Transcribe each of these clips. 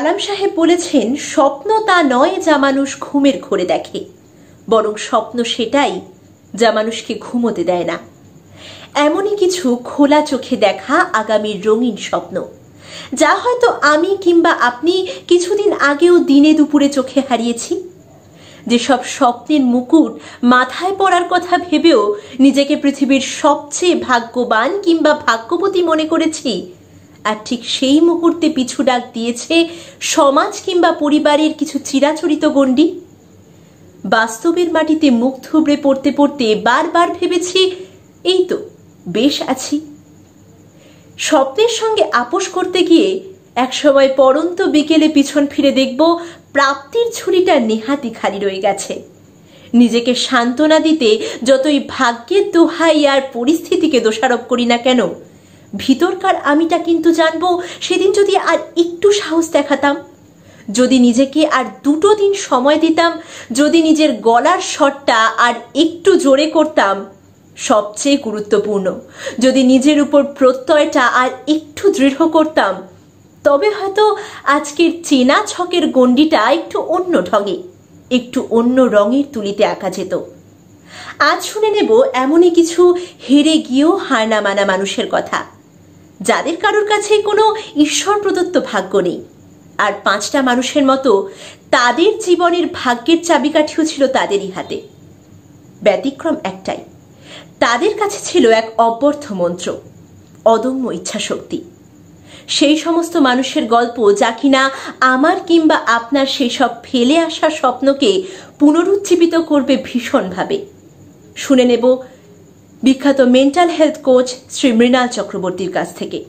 কালাম সাহেব বলেছেন, স্বপ্ন তা নয় যা মানুষ ঘুমের ঘোরে দেখে, বরং স্বপ্ন সেটাই যা মানুষকে ঘুমোতে দেয় না। এমনই কিছু খোলা চোখে দেখা আগামীর রঙিন স্বপ্ন, যা হয়তো আমি কিংবা আপনি কিছুদিন আগেও দিনে দুপুরে চোখে হারিয়েছি। যেসব স্বপ্নের মুকুট মাথায় পড়ার কথা ভেবেও নিজেকে পৃথিবীর সবচেয়ে ভাগ্যবান কিংবা ভাগ্যবতী মনে করেছি, আর ঠিক সেই মুহূর্তে পিছু ডাক দিয়েছে সমাজ কিংবা পরিবারের কিছু চিরাচরিত গণ্ডি। বাস্তবের মাটিতে মুখ থুবড়ে পড়তে পড়তে বারবার ভেবেছি, এই তো বেশ আছি। স্বপ্নের সঙ্গে আপোষ করতে গিয়ে একসময় পড়ন্ত বিকেলে পিছন ফিরে দেখব প্রাপ্তির ঝুড়িটা নেহাতি খালি রয়ে গেছে। নিজেকে সান্ত্বনা দিতে যতই ভাগ্যের দোহাই আর পরিস্থিতিকে দোষারোপ করি না কেন, ভিতরকার আমিটা কিন্তু জানবো, সেদিন যদি আর একটু সাহস দেখাতাম, যদি নিজেকে আর 2 দিন সময় দিতাম, যদি নিজের গলার স্বরটা আর একটু জোরে করতাম, সবচেয়ে গুরুত্বপূর্ণ যদি নিজের উপর প্রত্যয়টা আর একটু দৃঢ় করতাম, তবে হয়তো আজকের চেনা ছকের গণ্ডিটা একটু অন্য ঢঙে, একটু অন্য রঙের তুলিতে আঁকা যেত। আজ শুনে নেব এমনই কিছু হেরে গিয়েও হার না মানা মানুষের কথা, যাদের কারোর কাছে কোনো ঈশ্বর প্রদত্ত ভাগ্য নেই, আর 5টা মানুষের মতো তাদের জীবনের ভাগ্যের চাবিকাঠিও ছিল তাদেরই হাতে। ব্যতিক্রম একটাই, তাদের কাছে ছিল এক অব্যর্থ মন্ত্র, অদম্য ইচ্ছাশক্তি। সেই সমস্ত মানুষের গল্প যা কিনা আমার কিংবা আপনার সেই সব ফেলে আসা স্বপ্নকে পুনরুজ্জীবিত করবে ভীষণভাবে। শুনে নেব বিখ্যাত mental health coach Shri Mrinal চক্রবর্তীর কাছ থেকে।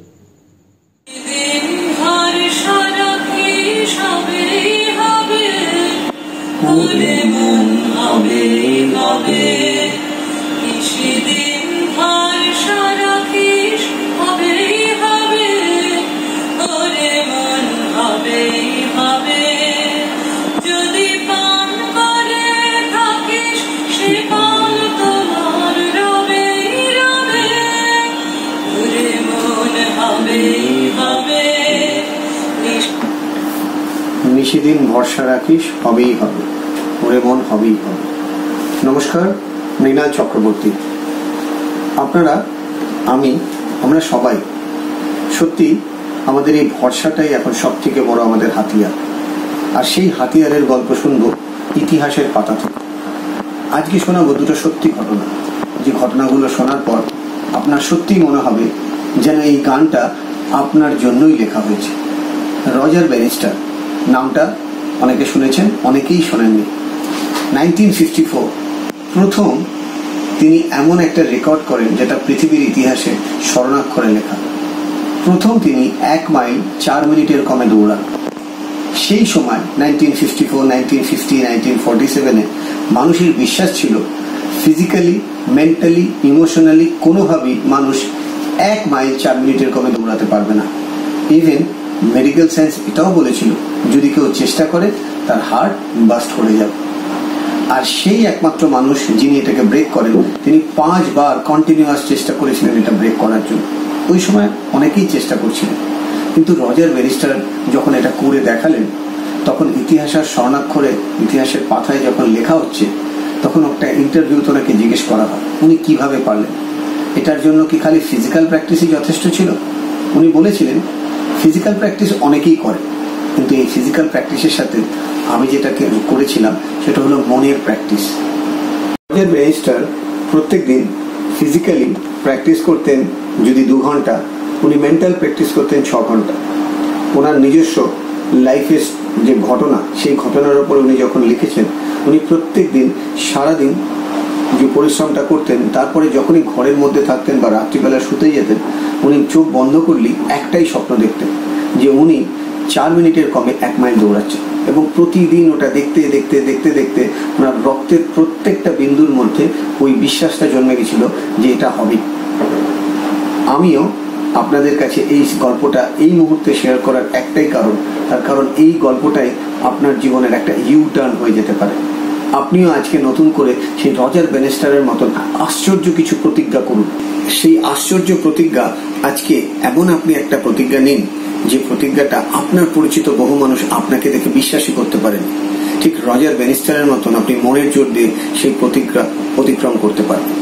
নিশিদিন ভরসা রাখিস, হবেই হবে, ওরে মন হবেই হবে। নমস্কার, মৃণাল চক্রবর্তী। আপনারা, আমরা সবাই সত্যি আমাদের এই ভরসাটাই এখন সব থেকে বড় আমাদের হাতিয়ার। আর সেই হাতিয়ারের গল্প শুনবো ইতিহাসের পাতা থেকে। আজকে শোনাবো 2টো সত্যি ঘটনা, যে ঘটনাগুলো শোনার পর আপনার সত্যিই মনে হবে যেন এই গানটা আপনার জন্যই লেখা হয়েছে। রজার ব্যানিস্টার নামটা অনেকে শুনেছেন, অনেকেই শোনেননি। 1954 প্রথম তিনি এমন একটা রেকর্ড করেন যেটা পৃথিবীর ইতিহাসে স্বর্ণাক্ষরে লেখা। প্রথম তিনি 1 মাইল 4 মিনিটের কমে দৌড়ান। সেই সময় 1954, 1950, 1947-এ মানুষের বিশ্বাস ছিল ফিজিক্যালি, মেন্টালি, ইমোশনালি কোনোভাবেই মানুষ 1 মাইল 4 মিনিটের কমে দৌড়াতে পারবে না। ইভেন মেডিকেল সায়েন্স এটাও বলেছিল যদি কেউ চেষ্টা করে তার হার্ট বাস্ট করে যাবে। আর সেই একমাত্র মানুষ যিনি এটাকে ব্রেক করেন, তিনি 5 বার কন্টিনিউয়াস চেষ্টা করেছিলেন এটা ব্রেক করার জন্য। ওই সময় অনেকেই চেষ্টা করছিলেন, কিন্তু রজার ব্যানিস্টার যখন এটা করে দেখালেন, তখন ইতিহাসের স্বর্ণাক্ষরে ইতিহাসের পাতায় যখন লেখা হচ্ছে, তখন একটা ইন্টারভিউতে ওনাকে জিজ্ঞেস করা হয় উনি কিভাবে পারলেন। এটার জন্য কি খালি ফিজিক্যাল প্র্যাকটিসই যথেষ্ট ছিল? উনি বলেছিলেন ফিজিক্যাল প্র্যাকটিস অনেকেই করে, কিন্তু এই ফিজিক্যাল প্র্যাকটিসের সাথে আমি যেটা করেছিলাম সেটা হলো মনের প্র্যাকটিস। রজার ব্যানিস্টার প্রত্যেক দিন ফিজিক্যালি প্র্যাকটিস করতেন যদি 2 ঘন্টা, উনি মেন্টাল প্র্যাকটিস করতেন 6 ঘন্টা। ওনার নিজস্ব লাইফের যে ঘটনা, সেই ঘটনার উপর উনি যখন লিখেছেন, উনি প্রত্যেক দিন সারাদিন যে পরিশ্রমটা করতেন, তারপরে যখনই ঘরের মধ্যে থাকতেন বা রাত্রিবেলা শুতে যেতেন, উনি চোখ বন্ধ করলেই একটাই স্বপ্ন দেখতেন যে উনি 4 মিনিটের কমে 1 মাইল দৌড়াচ্ছেন। এবং প্রতিদিন ওটা দেখতে দেখতে দেখতে দেখতে ওনার রক্তের প্রত্যেকটা বিন্দুর মধ্যে ওই বিশ্বাসটা জন্মে গেছিল যে এটা হবে। আমিও আপনাদের কাছে এই গল্পটা এই মুহূর্তে শেয়ার করার একটাই কারণ, তার কারণ এই গল্পটাই আপনার জীবনের একটা ইউ টার্ন হয়ে যেতে পারে। আপনিও আজকে নতুন করে সেই রজার ব্যানিস্টারের মতন আশ্চর্য কিছু প্রতিজ্ঞা করুন। সেই আশ্চর্য প্রতিজ্ঞা আজকে এমন আপনি একটা প্রতিজ্ঞা নিন যে প্রতিজ্ঞাটা আপনার পরিচিত বহু মানুষ আপনাকে দেখে বিশ্বাসই করতে পারেন। ঠিক রজার ব্যানিস্টারের মতন আপনি মনের জোর দিয়ে সেই প্রতিজ্ঞা অতিক্রম করতে পারবেন।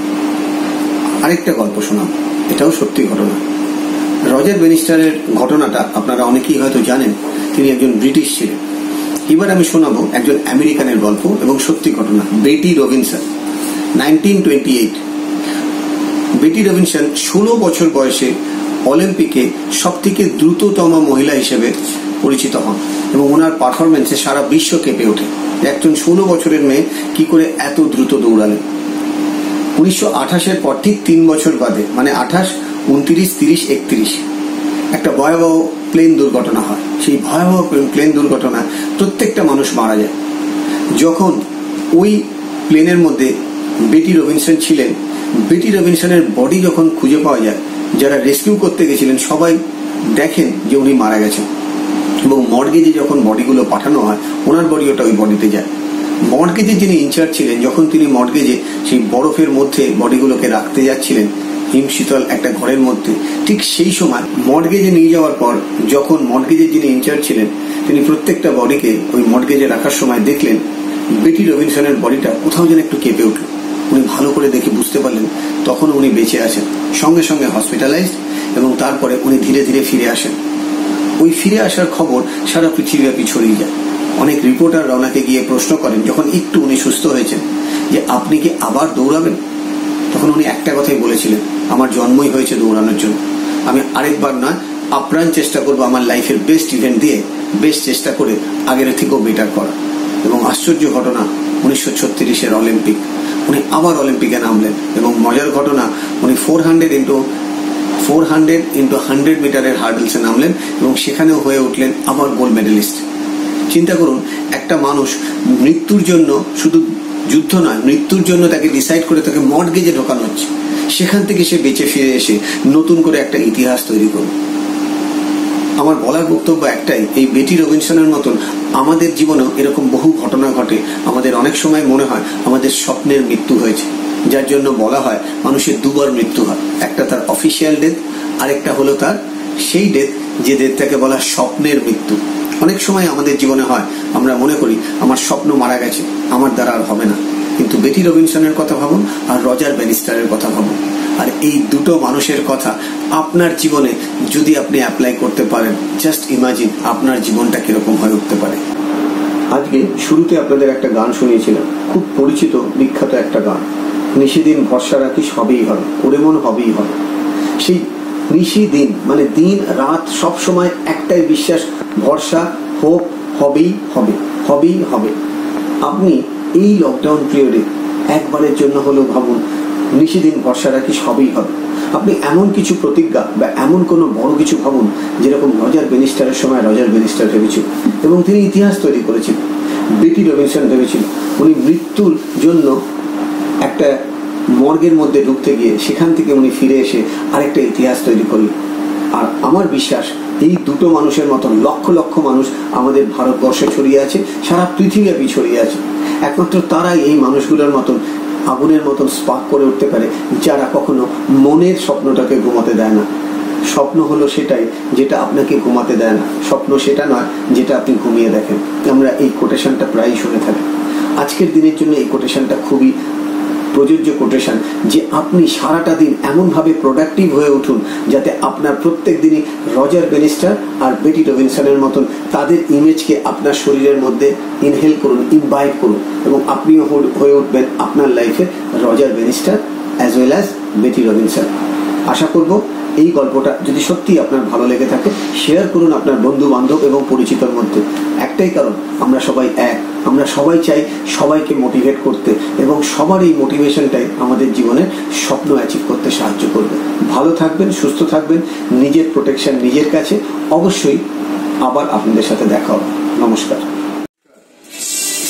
আরেকটা গল্প শোনাব, এটাও সত্যি ঘটনা। রজার ব্যানিস্টারের ঘটনাটা আপনারা অনেকেই হয়তো জানেন, তিনি একজন ব্রিটিশ ছিলেন। এবার আমি শোনাবো একজন আমেরিকানের গল্প এবং সত্যি ঘটনা। বেটি রবিনসন, 1928। বেটি রবিনসন 16 বছর বয়সে অলিম্পিকে সব থেকে দ্রুততম মহিলা হিসেবে পরিচিত হন এবং ওনার পারফরমেন্সে সারা বিশ্ব কেঁপে ওঠে। একজন 16 বছরের মেয়ে কি করে এত দ্রুত দৌড়ালেন। 1928-এর পর ঠিক 3 বছর বাদে, মানে 28, 29, 30, 31 একটা ভয়াবহ প্লেন দুর্ঘটনা হয়। সেই ভয়াবহ প্লেন দুর্ঘটনায় প্রত্যেকটা মানুষ মারা যায়। যখন ওই প্লেনের মধ্যে বেটি রবিনসন ছিলেন, বেটি রবিনসনের বডি যখন খুঁজে পাওয়া যায়, যারা রেস্কিউ করতে গেছিলেন সবাই দেখেন যে উনি মারা গেছেন এবং মর্গেজে যখন বডিগুলো পাঠানো হয় ওনার বডি ওটা ওই বডিতে যায়। মর্গেজে যিনি ইনচার্জ ছিলেন, যখন তিনি মর্গেজে সেই বরফের মধ্যে বডিগুলোকে রাখতে যাচ্ছিলেন হিমশীতল একটা ঘরের মধ্যে, ঠিক সেই সময় মর্গেজে নিয়ে যাওয়ার পর যখন মর্গেজের যিনি ইনচার্জ ছিলেন তিনি প্রত্যেকটা বডিকে ওই মর্গেজে রাখার সময় দেখলেন বেটি রবিনসনের বডিটা কোথাও যেন একটু কেঁপে উঠল। উনি ভালো করে দেখে বুঝতে পারলেন তখন উনি বেঁচে আছেন। সঙ্গে সঙ্গে হসপিটালাইজড এবং তারপরে উনি ধীরে ধীরে ফিরে আসেন। ওই ফিরে আসার খবর সারা পৃথিবীব্যাপী ছড়িয়ে যায়। অনেক রিপোর্টাররা ওনাকে গিয়ে প্রশ্ন করেন যখন একটু উনি সুস্থ হয়েছেন যে আপনি কি আবার দৌড়াবেন। তখন উনি একটা কথাই বলেছিলেন, আমার জন্মই হয়েছে দৌড়ানোর জন্য, আমি আরেকবার নয় আপ্রাণ চেষ্টা করবো আমার লাইফের বেস্ট ইভেন্ট দিয়ে বেস্ট চেষ্টা করে আগের থেকেও বেটার করা। এবং আশ্চর্য ঘটনা, 1936-এর অলিম্পিক, উনি আবার অলিম্পিকে নামলেন এবং মজার ঘটনা উনি 400 into 100 মিটারের হার্ডেলসে নামলেন এবং সেখানেও হয়ে উঠলেন আবার গোল্ড মেডেলিস্ট। চিন্তা করুন, একটা মানুষ মৃত্যুর জন্য, শুধু যুদ্ধ নয়, মৃত্যুর জন্য তাকে ডিসাইড করে তাকে মর্গেজে ঢোকানো হচ্ছে, সেখান থেকে সে বেঁচে ফিরে এসে নতুন করে একটা ইতিহাস তৈরি করবে। আমার বলার বক্তব্য একটাই, এই বেটি রবিনসনের মতন আমাদের জীবনেও এরকম বহু ঘটনা ঘটে। আমাদের অনেক সময় মনে হয় আমাদের স্বপ্নের মৃত্যু হয়েছে, যার জন্য বলা হয় মানুষের দুবার মৃত্যু হয়। একটা তার অফিসিয়াল ডেথ, আরেকটা হলো তার সেই ডেথ যে ডেথটাকে বলা স্বপ্নের মৃত্যু। অনেক সময় আমাদের জীবনে হয় আমরা মনে করি আমার স্বপ্ন মারা গেছে, আমার দ্বারা আর হবে না। কিন্তু বেটি রবিনসনের কথা ভাবুন আর রজার ব্যানিস্টারের কথা ভাবুন, আর এই দুটো মানুষের কথা আপনার জীবনে যদি আপনি অ্যাপ্লাই করতে পারেন, জাস্ট ইমাজিন আপনার জীবনটা কিরকম হয়ে উঠতে পারে। আজকে শুরুতে আপনাদের একটা গান শুনিয়েছিলাম, খুব পরিচিত বিখ্যাত একটা গান, নিশিদিন ভরসা রাখিস হবেই হবে, ওরে মন হবেই হবে। সেই নিশিদিন মানে দিন রাত সব সময় একটাই বিশ্বাস, ভরসা, হোপ, হবেই হবে, হবেই হবে। আপনি এই লকডাউন পিরিয়ডে একবারের জন্য হলেও ভাবুন, নিশিদিন ভরসা রাখিস হবেই হবে। আপনি এমন কিছু প্রতিজ্ঞা বা এমন কোনো বড় কিছু ভাবুন যেরকম রজার ব্যানিস্টারের সময় রজার ব্যানিস্টার ভেবেছিল এবং তিনি ইতিহাস তৈরি করেছিলেন। বেটি রবিনসন ভেবেছিল উনি মৃত্যুর জন্য একটা মর্গের মধ্যে ঢুকতে গিয়ে সেখান থেকে উনি ফিরে এসে আরেকটা ইতিহাস তৈরি করলেন। আর আমার বিশ্বাস এই দুটো মানুষের মতন লক্ষ লক্ষ মানুষ আমাদের ভারতবর্ষে ছড়িয়ে আছে, সারা পৃথিবীব্যাপী ছড়িয়ে আছে। একমাত্র তারাই এই মানুষগুলোর মতন আগুনের মতন স্পার্ক করে উঠতে পারে, যারা কখনো মনের স্বপ্নটাকে ঘুমাতে দেয় না। স্বপ্ন হলো সেটাই যেটা আপনাকে ঘুমাতে দেয় না, স্বপ্ন সেটা নয় যেটা আপনি ঘুমিয়ে দেখেন। আমরা এই কোটেশনটা প্রায়ই শুনে থাকি। আজকের দিনের জন্য এই কোটেশনটা খুবই প্রযোজ্য কোটেশন, যে আপনি সারাটা দিন এমনভাবে প্রোডাক্টিভ হয়ে উঠুন যাতে আপনার প্রত্যেক দিনই রজার ব্যানিস্টার আর বেটি রবিনসনের মতন তাদের ইমেজকে আপনার শরীরের মধ্যে ইনহেল করুন, ইনভাইট করুন এবং আপনিও হয়ে উঠবেন আপনার লাইফে Roger Bannister as well as বেটি রবিনসন। আশা করব এই গল্পটা যদি সত্যি আপনার ভালো লেগে থাকে শেয়ার করুন আপনার বন্ধু বান্ধব এবং পরিচিতর মধ্যে। একটাই কারণ, আমরা সবাই এক, আমরা সবাই চাই সবাইকে মোটিভেট করতে এবং সবার এই মোটিভেশনটাই আমাদের জীবনে স্বপ্ন অ্যাচিভ করতে সাহায্য করবে। ভালো থাকবেন, সুস্থ থাকবেন, নিজের প্রোটেকশন নিজের কাছে। অবশ্যই আবার আপনাদের সাথে দেখা হবে। নমস্কার।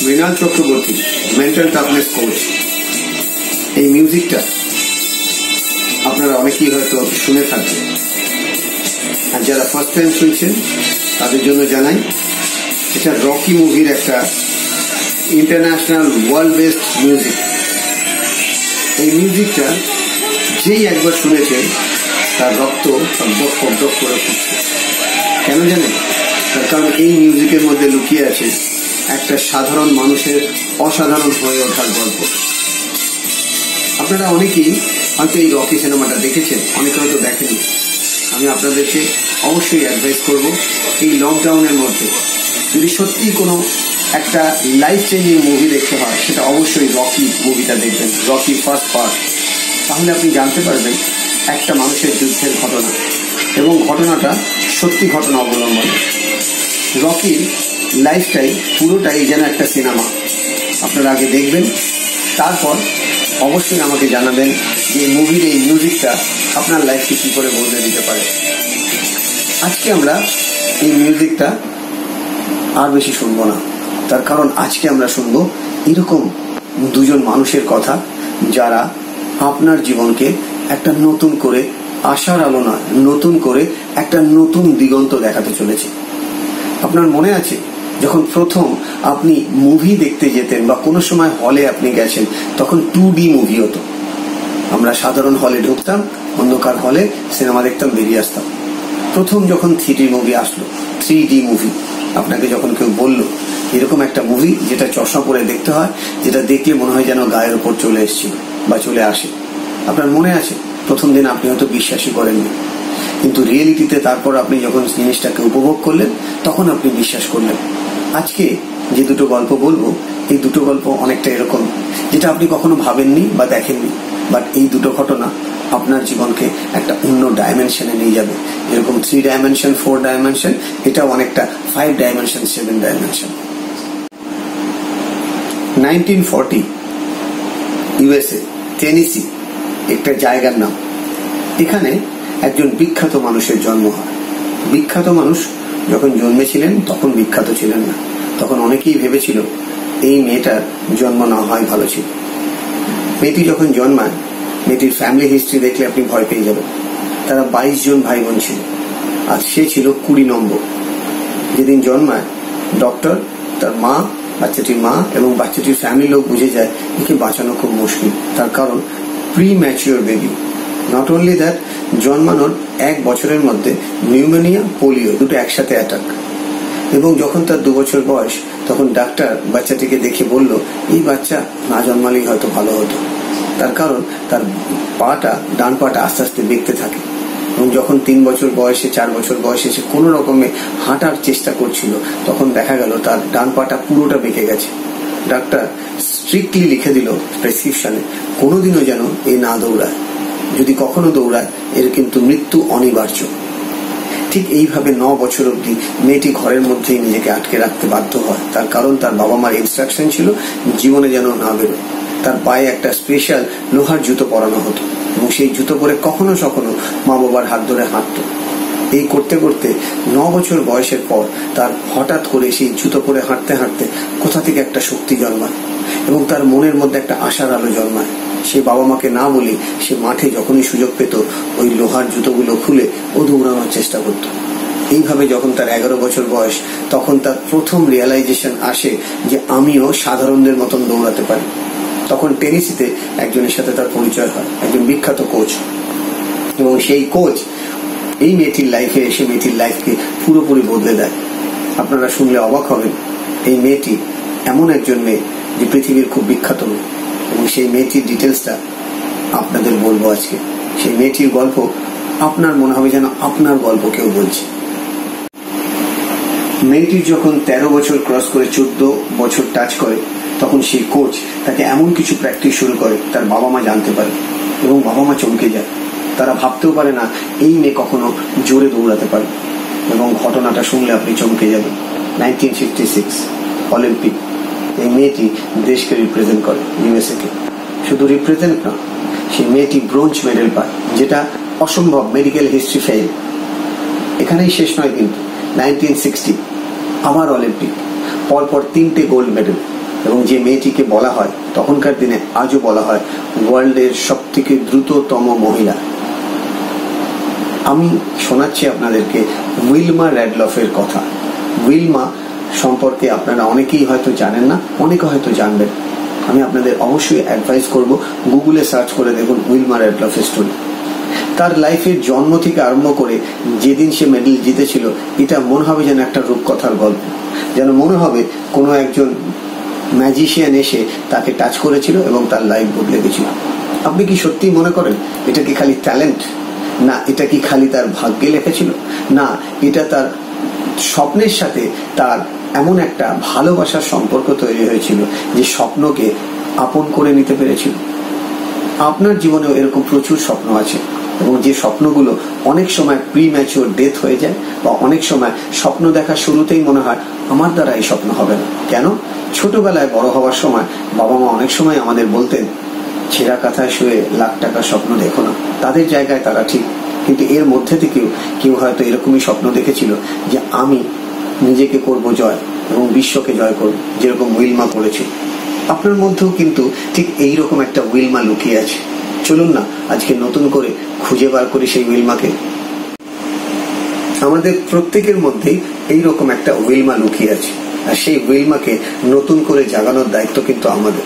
Mrinal Chakraborty, mental toughness coach. এই মিউজিকটা আপনারা অনেকেই হয়তো শুনে থাকবেন, আর যারা ফার্স্ট টাইম শুনছেন তাদের জন্য জানাই এটা রকি মুভির একটা ইন্টারন্যাশনাল ওয়ার্ল্ড বেস্ট মিউজিক। এই মিউজিকটা যেই একবার শুনেছেন তার রক্ত ফকডক ফকডক করে ফুটছে। কেন জানেন? তার কারণ এই মিউজিকের মধ্যে লুকিয়ে আছে একটা সাধারণ মানুষের অসাধারণ হয়ে ওঠার গল্প। আপনারা অনেকেই হয়তো এই রকি সিনেমাটা দেখেছেন, অনেকে হয়তো দেখেনি। আমি আপনাদেরকে অবশ্যই অ্যাডভাইস করব, এই লকডাউনের মধ্যে যদি সত্যিই কোনো একটা লাইফ চেঞ্জিং মুভি দেখতে হয়, সেটা অবশ্যই রকি মুভিটা দেখবেন, রকি ফার্স্ট পার্ট। তাহলে আপনি জানতে পারবেন একটা মানুষের যুদ্ধের ঘটনা, এবং ঘটনাটা সত্যি ঘটনা অবলম্বনে। রকির লাইফটাই পুরোটাই যেন একটা সিনেমা। আপনারা আগে দেখবেন, তারপর অবশ্যই আমাকে জানাবেন যে মুভির এই মিউজিকটা আপনার লাইফকে কী করে বদলে দিতে পারে। আজকে আমরা এই মিউজিকটা আর বেশি শুনবো না, তার কারণ আজকে আমরা শুনবো এরকম দুজন মানুষের কথা যারা আপনার জীবনকে একটা নতুন করে আশার আলো নয়, নতুন করে একটা নতুন দিগন্ত দেখাতে চলেছে। আপনার মনে আছে যখন প্রথম আপনি মুভি দেখতে যেতেন বা কোনো সময় হলে আপনি গেছেন, তখন 2D মুভি হতো। আমরা সাধারণ হলে ঢুকতাম, অন্ধকার হলে সিনেমা দেখতাম, বেরিয়ে আসতাম। প্রথম যখন 3D মুভি আসলো, 3D মুভি, আপনাকে যখন কেউ বলল এরকম একটা মুভি যেটা চশমা পরে দেখতে হয়, যেটা দেখলে মনে হয় যেন গায়ের ওপর চলে এসেছিল বা চলে আসে, আপনার মনে আছে? প্রথম দিন আপনি হয়তো বিশ্বাসই করেননি, কিন্তু রিয়েলিটিতে তারপর আপনি যখন জিনিসটাকে উপভোগ করলেন তখন আপনি বিশ্বাস করলেন। আজকে যে দুটো গল্প বলবো, এই দুটো গল্প অনেকটা এরকম, যেটা আপনি কখনো ভাবেননি বা দেখেননি, বাট এই দুটো ঘটনা আপনার জীবনকে একটা অন্য ডাইমেনশনে নিয়ে যাবে। যেরকম 3 ডাইমেনশন, 4 ডাইমেনশন, এটাও অনেকটা 5 ডাইমেনশন, 7 ডাইমেনশন। 1940 ইউএসএ, টেনেসি একটা জায়গার নাম। এখানে একজন বিখ্যাত মানুষের জন্ম হয়। বিখ্যাত মানুষ যখন জন্মেছিলেন তখন বিখ্যাত ছিলেন না, তখন অনেকেই ভেবেছিল এই মেয়েটার জন্ম না হয় ভালো ছিল। মেয়েটি যখন জন্মায়, মেয়েটির ফ্যামিলি হিস্ট্রি দেখলে আপনি ভয় পেয়ে যাবেন। তারা 22 জন ভাই বোন ছিল, আর সে ছিল 20 নম্বর। যেদিন জন্মায়, ডক্টর, তার মা, বাচ্চাটির মা এবং বাচ্চাটির ফ্যামিলি লোক বুঝে যায় একে বাঁচানো খুব মুশকিল, তার কারণ pre mature baby. Not only that, জন্মানোর 1 বছরের মধ্যে নিউমোনিয়া, পোলিও দুটো একসাথে অ্যাটাক। এবং যখন তার 2 বছর বয়স, তখন ডাক্তার বাচ্চাটিকে দেখে বলল এই বাচ্চা না জন্মালেই হয়তো ভালো হতো। তার কারণ তার পাটা, ডান পাটা আস্তে আস্তে বেঁকতে থাকে, এবং যখন 3 বছর বয়সে, 4 বছর বয়সে সে কোনো রকমে হাঁটার চেষ্টা করছিল, তখন দেখা গেল তার ডান পাটা পুরোটা বেঁকে গেছে। ডাক্তার স্ট্রিক্টলি লিখে দিল প্রেসক্রিপশনে, কোনোদিনও যেন এ না দৌড়ায়, যদি কখনো দৌড়ায় এর কিন্তু মৃত্যু অনিবার্য। ঠিক এইভাবে 9 বছর অবধি মেয়েটি ঘরের মধ্যেই নিজেকে আটকে রাখতে বাধ্য হয়, তার কারণ তার বাবা মার ইনস্ট্রাকশন ছিল জীবনে যেন না বেরোয়। তার পায়ে একটা স্পেশাল লোহার জুতো পরানো হতো, এবং সেই জুতো পরে কখনো কখনো মা বাবার হাত ধরে হাঁটত। এই করতে করতে 9 বছর বয়সের পর তার হঠাৎ করে সেই জুতো পরে হাঁটতে হাঁটতে কোথা থেকে একটা শক্তি জন্মায়, এবং তার মনের মধ্যে একটা আশার আলো জন্মায়। সে বাবা মাকে না বলে সে মাঠে যখনই সুযোগ পেত ওই লোহার জুতোগুলো খুলে ও দৌড়ানোর চেষ্টা করত। এইভাবে যখন তার 11 বছর বয়স, তখন তার প্রথম রিয়েলাইজেশন আসে যে আমিও সাধারণদের মতন দৌড়াতে পারি। তখন টেনেসিতে একজনের সাথে তার পরিচয় হয়, একজন বিখ্যাত কোচ, এবং সেই কোচ এই মেয়েটির লাইফে এসে মেয়েটির লাইফকে পুরোপুরি বদলে দেয়। আপনারা শুনলে অবাক হবেন, এই মেয়েটি এমন একজন মেয়ে যে পৃথিবীর খুব বিখ্যাত মেয়ে, এবং সেই মেয়েটির ডিটেলসটা আপনাদের বলবো আজকে। সেই মেয়েটির গল্প আপনার মনে হবে যেন আপনার গল্প কেউ বলছে। মেয়েটির যখন 13 বছর ক্রস করে 14 বছর টাচ করে, তখন সেই কোচ তাকে এমন কিছু প্র্যাকটিস শুরু করে তার বাবা মা জানতে পারে, এবং বাবা মা চমকে যায়। তারা ভাবতেও পারে না এই মেয়ে কখনো জোরে দৌড়াতে পারে, এবং ঘটনাটা শুনলে আপনি চমকে যাবেন। 1956 অলিম্পিক, এই মেয়েটি দেশকে রিপ্রেজেন্ট করে, ইউএসএ কে। শুধু রিপ্রেজেন্ট না, সেই মেয়েটি ব্রোঞ্জ মেডেল পায়, যেটা অসম্ভব, মেডিকেল হিস্ট্রি ফেল। এখানেই শেষ নয় কিন্তু, 1960 আবার অলিম্পিক, পরপর 3টে গোল্ড মেডেল, এবং যে মেয়েটিকে বলা হয়, তখনকার দিনে আজও বলা হয়, ওয়ার্ল্ডের সব থেকে দ্রুততম মহিলা। আমি শোনাচ্ছি আপনাদেরকে উইলমা র্যাডলফের কথা। উইলমা সম্পর্কে আপনারা অনেকেই হয়তো জানেন না, অনেকে হয়তো জানবেন। আমি আপনাদের অবশ্যই অ্যাডভাইস করব, গুগলে সার্চ করে দেখুন উইলমার এডলফের স্টোরি। তার লাইফের জন্ম থেকে আরম্ভ করে যেদিন সে মেডেল জিতেছিল, এটা মনে হবে যেন একটা রূপকথার গল্প, যেন মনে হবে কোনো একজন ম্যাজিশিয়ান এসে তাকে টাচ করেছিল এবং তার লাইফ বদলে গেছিল। আপনি কি সত্যি মনে করেন এটা কি খালি ট্যালেন্ট? না, এটা কি খালি তার ভাগ্যে লেখেছিল? না, এটা তার স্বপ্নের সাথে তার এমন একটা ভালোবাসার সম্পর্ক তৈরি হয়েছিল যে স্বপ্নকে আপন করে নিতে পেরেছিল। আপনার জীবনেও এরকম প্রচুর স্বপ্ন আছে, এবং যে স্বপ্নগুলো অনেক সময় প্রিম্যাচিওর ডেথ হয়ে যায়, বা অনেক সময় স্বপ্ন দেখা শুরুতেই মনে হয় আমার দ্বারা এই স্বপ্ন হবে না। কেন? ছোটবেলায় বড় হওয়ার সময় বাবা মা অনেক সময় আমাদের বলতেন, ছেঁড়া কাঁথায় শুয়ে লাখ টাকার স্বপ্ন দেখো না। তাদের জায়গায় তারা ঠিক, কিন্তু এর মধ্যে থেকেও কেউ হয়তো এরকমই স্বপ্ন দেখেছিল যে আমি নিজেকে করব জয় এবং বিশ্বকে জয় করব, যেরকম উইলমা করেছিল। আপনার মধ্যেও কিন্তু ঠিক এইরকম একটা উইলমা লুকিয়ে আছে। চলুন না আজকে নতুন করে খুঁজে বার করি সেই উইলমাকে। আমাদের প্রত্যেকের মধ্যেই এইরকম একটা উইলমা লুকিয়ে আছে, আর সেই উইলমাকে নতুন করে জাগানোর দায়িত্ব কিন্তু আমাদের।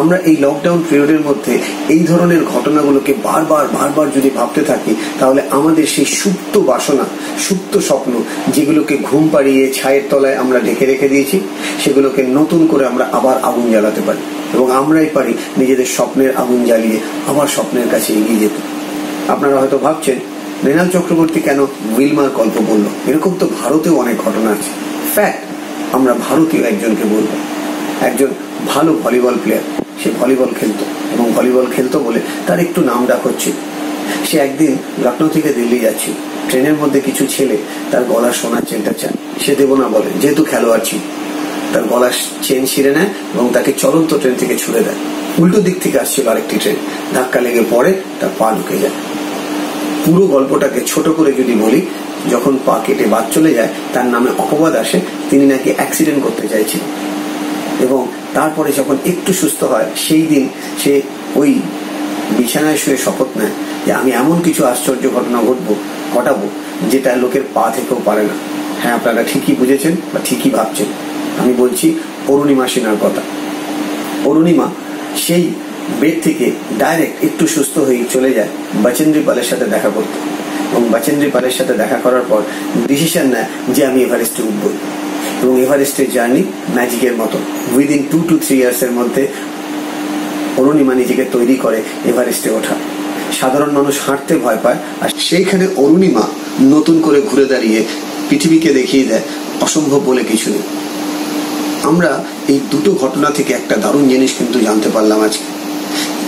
আমরা এই লকডাউন পিরিয়ডের মধ্যে এই ধরনের ঘটনাগুলোকে বারবার যদি ভাবতে থাকি, তাহলে আমাদের সেই সুপ্ত বাসনা, সুপ্ত স্বপ্ন, যেগুলোকে ঘুম পাড়িয়ে ছায়ের তলায় আমরা ঢেকে রেখে দিয়েছি, সেগুলোকে নতুন করে আমরা আবার আগুন জ্বালাতে পারি, এবং আমরাই পারি নিজেদের স্বপ্নের আগুন জ্বালিয়ে আবার স্বপ্নের কাছে এগিয়ে যেতে। আপনারা হয়তো ভাবছেন মৃণাল চক্রবর্তী কেন উইলমার গল্প বললো? এরকম তো ভারতেও অনেক ঘটনা আছে। ফ্যাক্ট, আমরা ভারতীয় একজনকে বলবো, একজন ভালো ভলিবল প্লেয়ার। সে ভলিবল খেলতো, এবং ভলিবল খেলতো বলে তার একটু নাম ডাক হচ্ছে। সে একদিন লখনৌ থেকে দিল্লি যাচ্ছিল। ট্রেনের মধ্যে কিছু ছেলে তার গলার সোনার চেনটা চায়, সে দেবো না বলে, যেহেতু খেলোয়াড় ছিল। তার গলার চেন ছিঁড়ে নেয় এবং তাকে চলন্ত ট্রেন থেকে ছুড়ে দেয়। উল্টো দিক থেকে আসছিল আরেকটি ট্রেন, ধাক্কা লেগে পড়ে, তার পা ঢুকে যায়। পুরো গল্পটাকে ছোট করে যদি বলি, যখন পা কেটে বাদ চলে যায়, তার নামে অপবাদ আসে তিনি নাকি অ্যাক্সিডেন্ট করতে চাইছিলেন। এবং তারপরে যখন একটু সুস্থ হয়, সেই দিন সে ওই বিছানায় শুয়ে শপথ নেয় যে আমি এমন কিছু আশ্চর্য ঘটনা ঘটাবো যেটা লোকের পা থেকেও পারে না। হ্যাঁ, আপনারা ঠিকই বুঝেছেন বা ঠিকই ভাবছেন, আমি বলছি অরুণিমা সিনহার কথা। অরুণিমা সেই বেড থেকে ডাইরেক্ট একটু সুস্থ হয়ে চলে যায় বচেন্দ্রী পালের সাথে দেখা করতে, এবং বচেন্দ্রী পালের সাথে দেখা করার পর ডিসিশন নেয় যে আমি এভারেস্টে উঠব। এবং এভারেস্টের জার্নি ম্যাজিকের মতো, উইদিন 2 to 3 ইয়ার্সের মধ্যে অরুণিমা নিজেকে তৈরি করে এভারেস্টে ওঠা। সাধারণ মানুষ হাঁটতে ভয় পায়, আর সেইখানে অরুণিমা নতুন করে ঘুরে দাঁড়িয়ে পৃথিবীকে দেখিয়ে দেয় অসম্ভব বলে কিছু নেই। আমরা এই দুটো ঘটনা থেকে একটা দারুণ জিনিস কিন্তু জানতে পারলাম আজকে,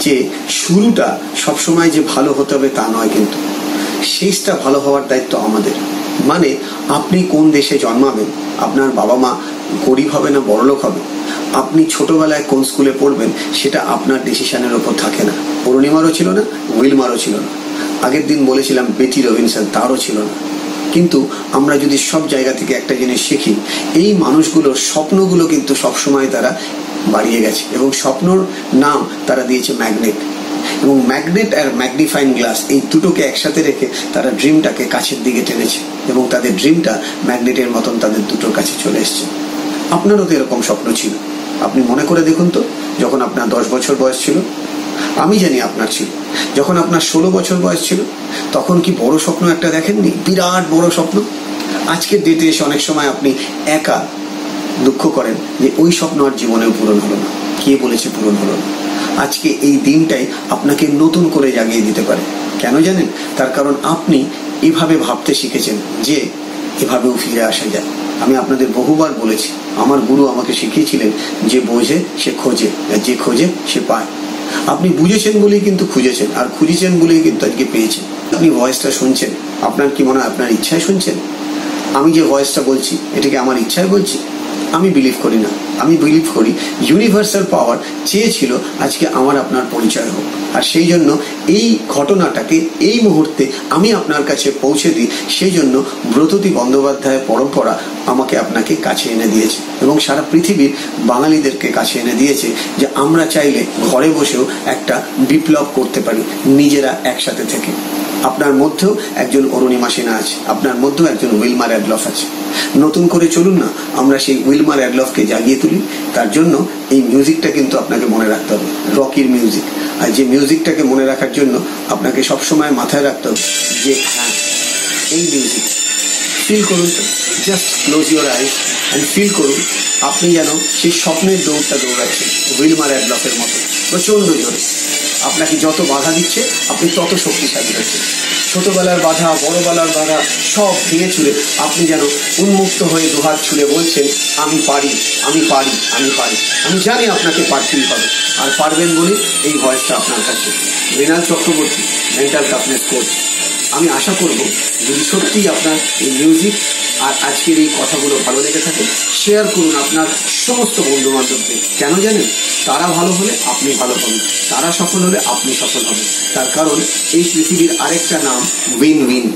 যে শুরুটা সবসময় যে ভালো হতে হবে তা নয়, কিন্তু শেষটা ভালো হওয়ার দায়িত্ব আমাদের। মানে আপনি কোন দেশে জন্মাবেন, আপনার বাবা মা গরিব হবে না বড়লোক হবে, আপনি ছোটবেলায় কোন স্কুলে পড়বেন, সেটা আপনার ডিসিশনের ওপর থাকে না। অরুণিমারও ছিল না, উইলমারও ছিল না। আগের দিন বলেছিলাম বেটি রবিনসন, তারও ছিল না। কিন্তু আমরা যদি সব জায়গা থেকে একটা জিনিস শিখি, এই মানুষগুলোর স্বপ্নগুলো কিন্তু সবসময় তারা বাড়িয়ে গেছে, এবং স্বপ্নর নাম তারা দিয়েছে ম্যাগনেট। এবং ম্যাগনেট আর ম্যাগনিফাইং গ্লাস, এই দুটোকে একসাথে রেখে তারা ড্রিমটাকে কাছের দিকে টেনেছে, এবং তাদের ড্রিমটা ম্যাগনেটের মতন তাদের দুটোর কাছে চলে এসছে। আপনারও তো এরকম স্বপ্ন ছিল, আপনি মনে করে দেখুন তো। যখন আপনার 10 বছর বয়স ছিল, আমি জানি আপনার ছিল। যখন আপনার 16 বছর বয়স ছিল, তখন কি বড় স্বপ্ন একটা দেখেননি? বিরাট বড় স্বপ্ন। আজকের ডেটে এসে অনেক সময় আপনি একা দুঃখ করেন যে ওই স্বপ্ন আর জীবনেও পূরণ হলো না। কে বলেছে পূরণ হলো না? আজকে এই দিনটাই আপনাকে নতুন করে জাগিয়ে দিতে পারে। কেন জানেন? তার কারণ আপনি এভাবে ভাবতে শিখেছেন যে এভাবেও ফিরে আসা যায়। আমি আপনাদের বহুবার বলেছি, আমার গুরু আমাকে শিখিয়েছিলেন, যে বোঝে সে খোঁজে, আর যে খোঁজে সে পায়। আপনি বুঝেছেন বলেই কিন্তু খুঁজেছেন, আর খুঁজেছেন বলেই কিন্তু আজকে পেয়েছেন। আপনি ভয়েসটা শুনছেন, আপনার কি মনে হয় আপনার ইচ্ছায় শুনছেন? আমি যে ভয়েসটা বলছি, এটাকে আমার ইচ্ছায় বলছি? আমি বিলিভ করি না। আমি বিলিভ করি ইউনিভার্সাল পাওয়ার চেয়েছিল আজকে আমার আপনার পরিচয় হোক, আর সেই জন্য এই ঘটনাটাকে এই মুহূর্তে আমি আপনার কাছে পৌঁছে দিই। সেই জন্য ব্রততী বন্দ্যোপাধ্যায়ের পরম্পরা আমাকে আপনাকে কাছে এনে দিয়েছে, এবং সারা পৃথিবীর বাঙালিদেরকে কাছে এনে দিয়েছে, যে আমরা চাইলে ঘরে বসেও একটা বিপ্লব করতে পারি নিজেরা একসাথে থেকে। আপনার মধ্যেও একজন অরুণিমা সেনা আছে, আপনার মধ্যেও একজন উইলমার অ্যাডলফ আছে। নতুন করে চলুন না আমরা সেই উইলমার অ্যাডলফকে জাগিয়ে তুলি। তার জন্য এই মিউজিকটা কিন্তু আপনাকে মনে রাখতে হবে, রকির মিউজিক। আর যে মিউজিকটাকে মনে রাখার জন্য আপনাকে সবসময় মাথায় রাখতে হবে যে হ্যাঁ এই মিউজিক। ফিল করুন, just close your eyes and feel করুন আপনি যেন সেই স্বপ্নের দৌড়টা দৌড়াচ্ছেন উইলমার অ্যাডলফের মতো প্রচণ্ড জোরে। আপনাকে যত বাধা দিচ্ছে আপনি তত শক্তিশালী হচ্ছেন। ছোটবেলার বাধা, বড়বেলার বাধা সব ভেঙে ছুড়ে আপনি যেন উন্মুক্ত হয়ে দুহাত ছুড়ে বলছেন আমি পারি, আমি পারি, আমি পারি। আমি জানি আপনাকে পারতেই হবে, আর পারবেন বলে এই ভয়েসটা আপনার কাছে। Mrinal Chakraborty, mental toughness coach. আমি আশা করব যদি সত্যিই আপনার এই মিউজিক আর আজকের এই কথাগুলো ভালো লেগে থাকে, শেয়ার করুন আপনার সমস্ত বন্ধু বান্ধবদের। কেন জানেন? তারা ভালো হলে আপনি ভালো হবেন, তারা সফল হলে আপনি সফল হবেন। তার কারণ এই পৃথিবীর আরেকটা নাম উইন উইন।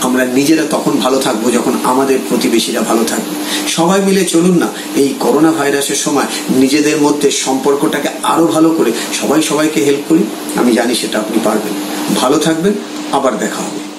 আমরা নিজেরা তখন ভালো থাকবো যখন আমাদের প্রতিবেশীরা ভালো থাকবে। সবাই মিলে চলুন না এই করোনা ভাইরাসের সময় নিজেদের মধ্যে সম্পর্কটাকে আরো ভালো করে সবাই সবাইকে হেল্প করি। আমি জানি সেটা আপনি পারবেন। ভালো থাকবেন, আবার দেখা হবে।